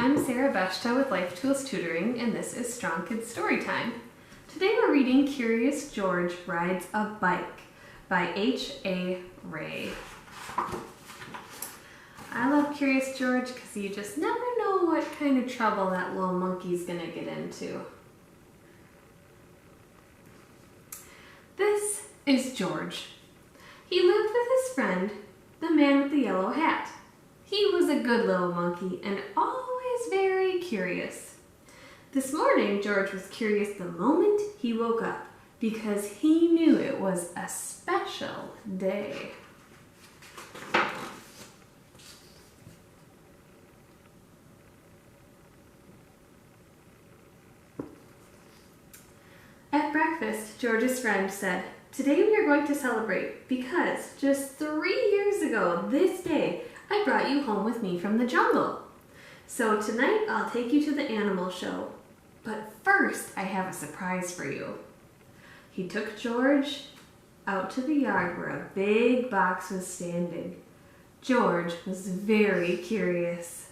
I'm Sarah Beshta with Life Tools Tutoring, and this is Strong Kids Storytime. Today we're reading Curious George Rides a Bike by H.A. Rey. I love Curious George because you just never know what kind of trouble that little monkey's gonna get into. This is George. He lived with his friend, the man with the yellow hat. He was a good little monkey and always very curious. This morning, George was curious the moment he woke up because he knew it was a special day. At breakfast, George's friend said, "Today we are going to celebrate because just 3 years ago this day, I brought you home with me from the jungle. So tonight I'll take you to the animal show. But first I have a surprise for you." He took George out to the yard where a big box was standing. George was very curious.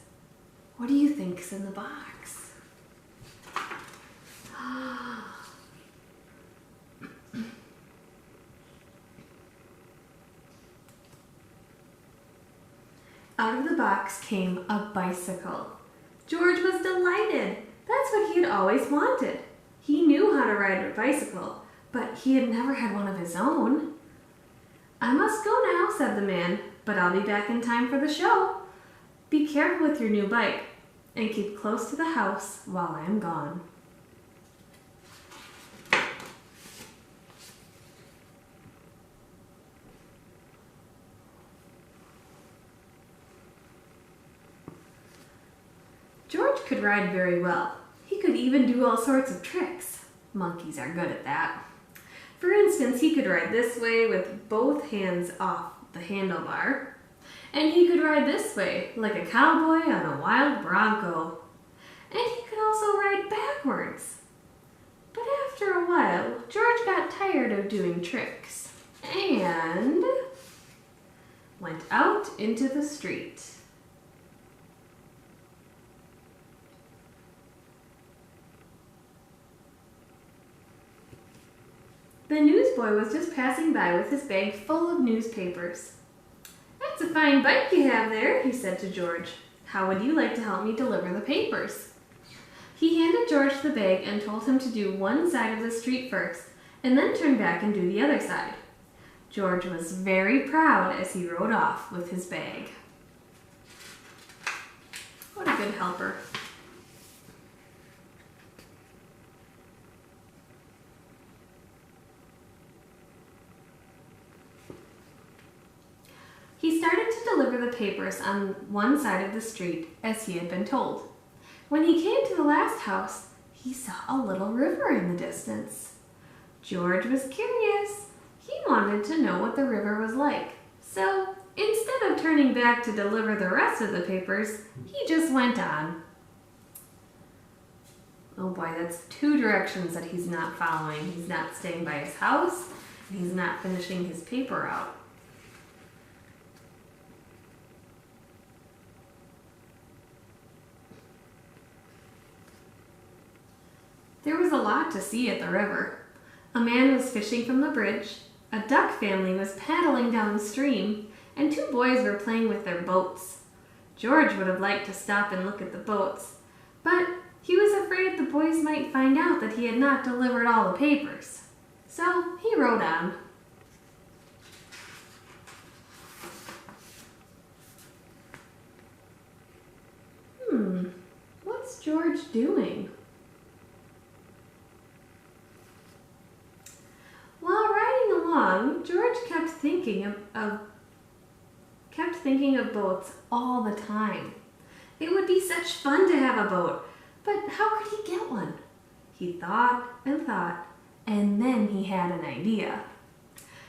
What do you think's in the box? Out of the box came a bicycle. George was delighted. That's what he had always wanted. He knew how to ride a bicycle, but he had never had one of his own. "I must go now," said the man, "but I'll be back in time for the show. Be careful with your new bike and keep close to the house while I'm gone." George could ride very well. He could even do all sorts of tricks. Monkeys are good at that. For instance, he could ride this way with both hands off the handlebar, and he could ride this way like a cowboy on a wild bronco. And he could also ride backwards. But after a while, George got tired of doing tricks and went out into the street. The newsboy was just passing by with his bag full of newspapers. "That's a fine bike you have there," he said to George. "How would you like to help me deliver the papers?" He handed George the bag and told him to do one side of the street first, and then turn back and do the other side. George was very proud as he rode off with his bag. What a good helper. He started to deliver the papers on one side of the street as he had been told. When he came to the last house, he saw a little river in the distance. George was curious. He wanted to know what the river was like. So instead of turning back to deliver the rest of the papers, he just went on. Oh boy, that's 2 directions that he's not following. He's not staying by his house, and he's not finishing his paper out. There was a lot to see at the river. A man was fishing from the bridge, a duck family was paddling downstream, and 2 boys were playing with their boats. George would have liked to stop and look at the boats, but he was afraid the boys might find out that he had not delivered all the papers. So he rode on. What's George doing? George kept thinking of boats all the time. It would be such fun to have a boat, but how could he get one? He thought, and then he had an idea.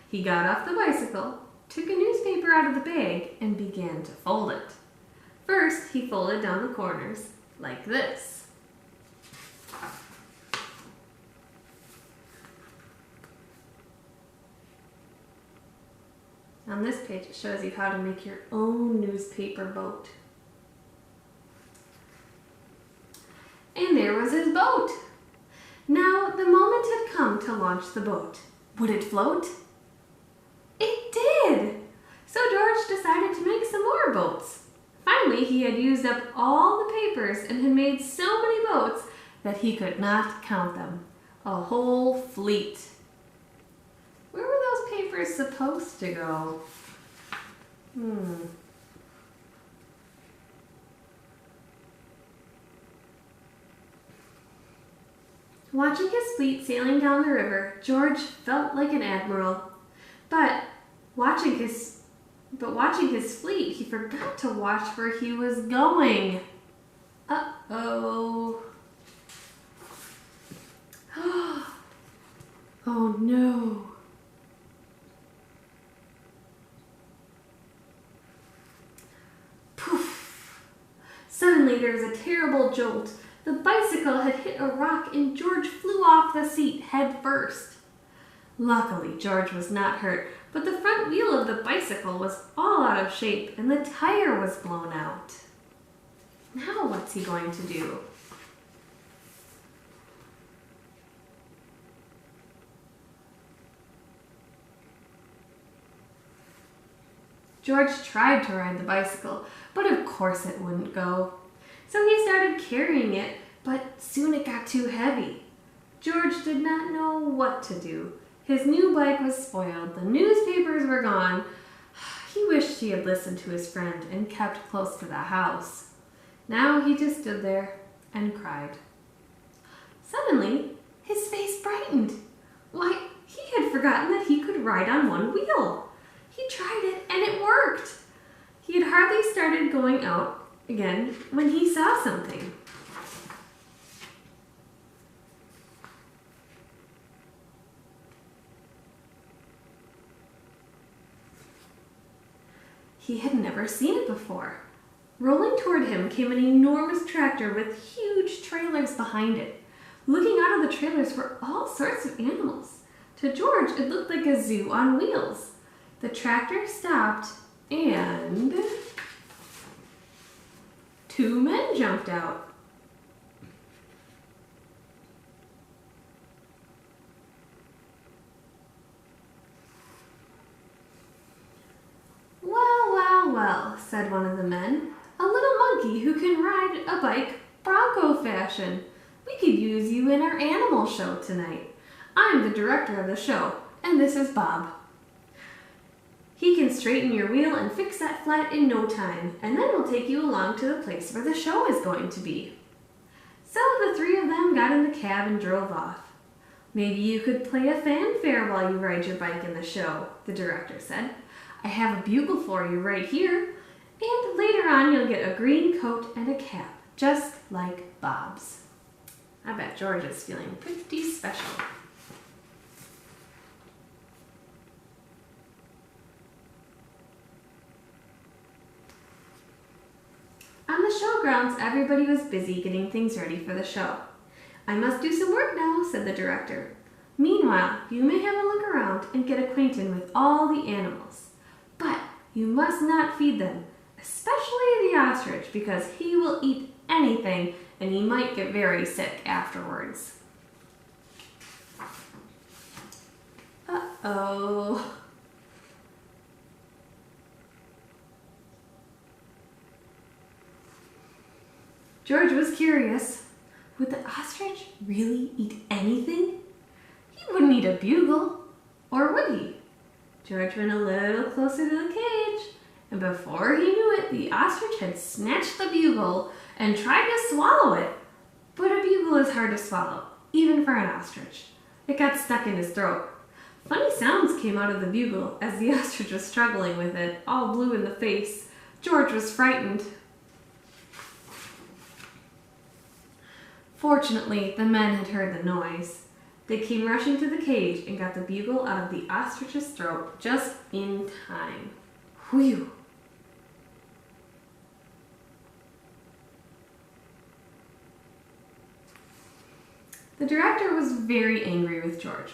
He got off the bicycle, took a newspaper out of the bag, and began to fold it. First, he folded down the corners, like this. On this page, it shows you how to make your own newspaper boat. there was his boat. Now the moment had come to launch the boat. Would it float? It did! So George decided to make some more boats. Finally, he had used up all the papers and had made so many boats that he could not count them. A whole fleet. Where were those papers supposed to go? Watching his fleet sailing down the river, George felt like an admiral. But watching his fleet, he forgot to watch where he was going. Uh-oh. Oh no. Poof. Suddenly there was a terrible jolt. The bicycle had hit a rock and George flew off the seat head first. Luckily, George was not hurt, but the front wheel of the bicycle was all out of shape and the tire was blown out. Now what's he going to do? George tried to ride the bicycle, but of course it wouldn't go. So he started carrying it, but soon it got too heavy. George did not know what to do. His new bike was spoiled, the newspapers were gone. He wished he had listened to his friend and kept close to the house. Now he just stood there and cried. Suddenly, his face brightened. Why, he had forgotten that he could ride on one wheel. He tried it and it worked. He had hardly started going out again when he saw something. He had never seen it before. Rolling toward him came an enormous tractor with huge trailers behind it. Looking out of the trailers were all sorts of animals. To George, it looked like a zoo on wheels. The tractor stopped and 2 men jumped out. Well, said one of the men. A little monkey who can ride a bike bronco fashion. We could use you in our animal show tonight. I'm the director of the show, and this is Bob. He can straighten your wheel and fix that flat in no time, and then we'll take you along to the place where the show is going to be. So the 3 of them got in the cab and drove off. Maybe you could play a fanfare while you ride your bike in the show, the director said. I have a bugle for you right here, and later on you'll get a green coat and a cap, just like Bob's. I bet George is feeling pretty special. On the showgrounds, everybody was busy getting things ready for the show. I must do some work now, said the director. Meanwhile, you may have a look around and get acquainted with all the animals. But you must not feed them, especially the ostrich, because he will eat anything and he might get very sick afterwards. Uh-oh. George was curious. Would the ostrich really eat anything? He wouldn't eat a bugle, or would he? George went a little closer to the cage, and before he knew it, the ostrich had snatched the bugle and tried to swallow it. But a bugle is hard to swallow, even for an ostrich. It got stuck in his throat. Funny sounds came out of the bugle as the ostrich was struggling with it, all blue in the face. George was frightened. Fortunately, the men had heard the noise. They came rushing to the cage and got the bugle out of the ostrich's throat just in time. Whew! The director was very angry with George.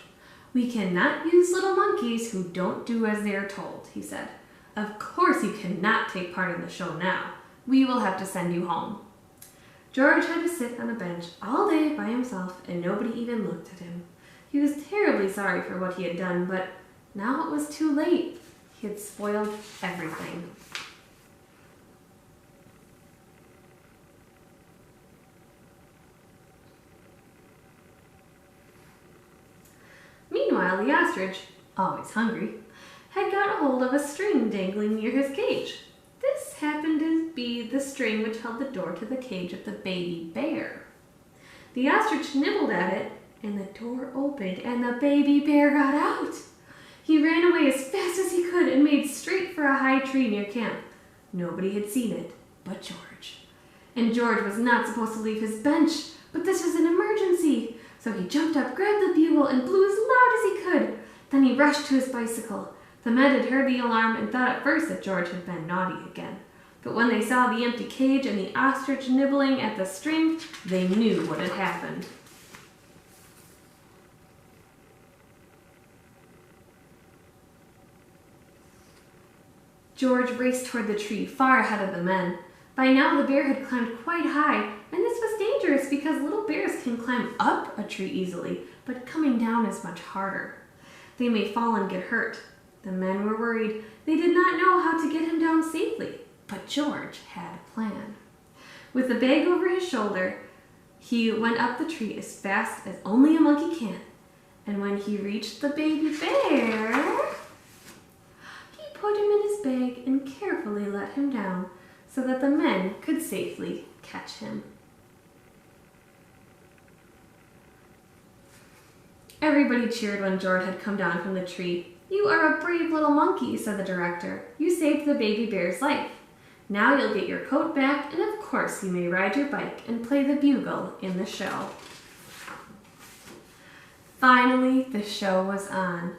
We cannot use little monkeys who don't do as they are told, he said. Of course you cannot take part in the show now. We will have to send you home. George had to sit on a bench all day by himself, and nobody even looked at him. He was terribly sorry for what he had done, but now it was too late. He had spoiled everything. Meanwhile, the ostrich, always hungry, had got a hold of a string dangling near his cage. This happened to be the string which held the door to the cage of the baby bear. The ostrich nibbled at it, and the door opened, and the baby bear got out. He ran away as fast as he could and made straight for a high tree near camp. Nobody had seen it but George. And George was not supposed to leave his bench, but this was an emergency. So he jumped up, grabbed the bugle, and blew as loud as he could. Then he rushed to his bicycle. The men had heard the alarm and thought at first that George had been naughty again. But when they saw the empty cage and the ostrich nibbling at the string, they knew what had happened. George raced toward the tree, far ahead of the men. By now the bear had climbed quite high, and this was dangerous because little bears can climb up a tree easily, but coming down is much harder. They may fall and get hurt. The men were worried. They did not know how to get him down safely, but George had a plan. With the bag over his shoulder, he went up the tree as fast as only a monkey can, and when he reached the baby bear, he put him in his bag and carefully let him down so that the men could safely catch him. Everybody cheered when George had come down from the tree. "You are a brave little monkey," said the director. "You saved the baby bear's life. Now you'll get your coat back, and of course you may ride your bike and play the bugle in the show." Finally, the show was on.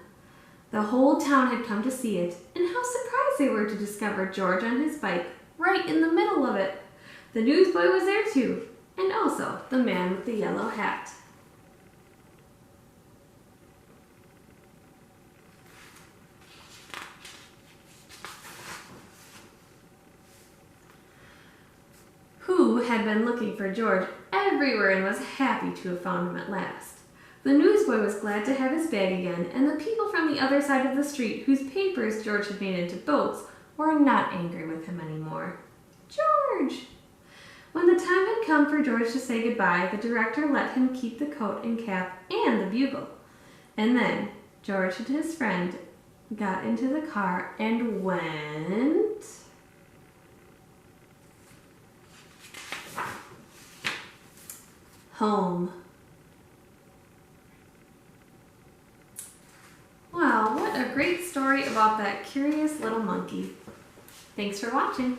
The whole town had come to see it, and how surprised they were to discover George on his bike right in the middle of it. The newsboy was there too, and also the man with the yellow hat. Who had been looking for George everywhere and was happy to have found him at last. The newsboy was glad to have his bag again, and the people from the other side of the street whose papers George had made into boats were not angry with him anymore. George! When the time had come for George to say goodbye, the director let him keep the coat and cap and the bugle. And then George and his friend got into the car and went home. Wow, what a great story about that curious little monkey. Thanks for watching.